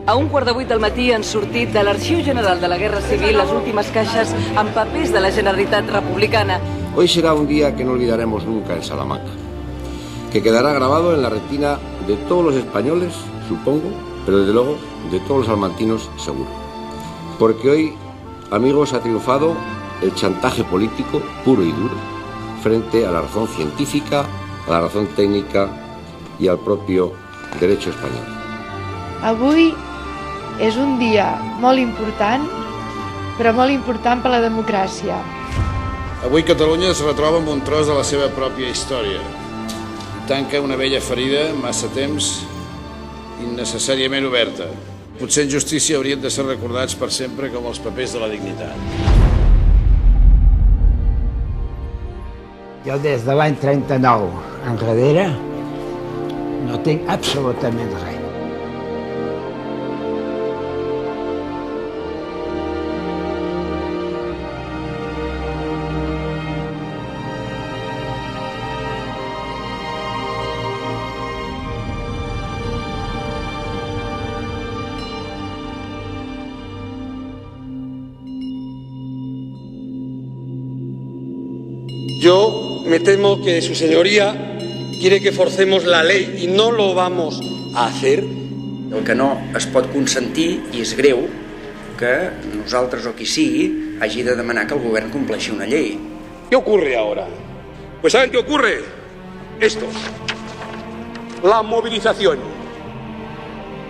A 7:15 del matí han sortit de l'Arxiu General de la Guerra Civil les últimes caixes amb papers de la Generalitat Republicana. Hoy será un día que no olvidaremos nunca en Salamanca, que quedará grabado en la retina de todos los españoles, supongo, pero desde luego de todos los salmantinos seguro. Porque hoy, amigos, ha triunfado el chantaje político puro y duro frente a la razón científica, a la razón técnica y al propio derecho español. Avui és un dia molt important, però molt important per la democràcia. Avui Catalunya es retroba amb un tros de la seva pròpia història i tanca una vella ferida massa temps innecessàriament oberta. Potser en justícia haurien de ser recordats per sempre com els papers de la dignitat. Jo des de l'any 39 enrere no tinc absolutament res. Yo me temo que su señoría quiere que forcemos la ley y no lo vamos a hacer. El que no es pot consentir, i és greu, que nosaltres o qui sigui hagi de demanar que el govern compleixi una llei. ¿Qué ocurre ahora? Pues ¿saben qué ocurre? Esto. La movilización.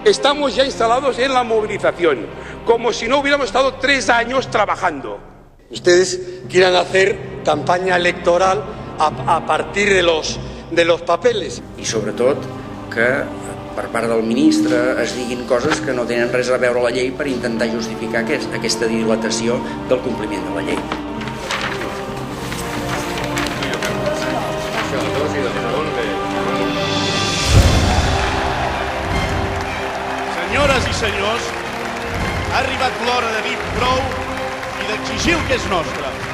Estamos ya instalados en la movilización, como si no hubiéramos estado 3 años trabajando. Ustedes quieran hacer campaña electoral a partir de los papeles. I sobretot que per part del ministre es diguin coses que no tenen res a veure a la llei per intentar justificar aquesta dilatació del compliment de la llei. Senyores i senyors, ha arribat l'hora de dir prou i d'exigir el que és nostre.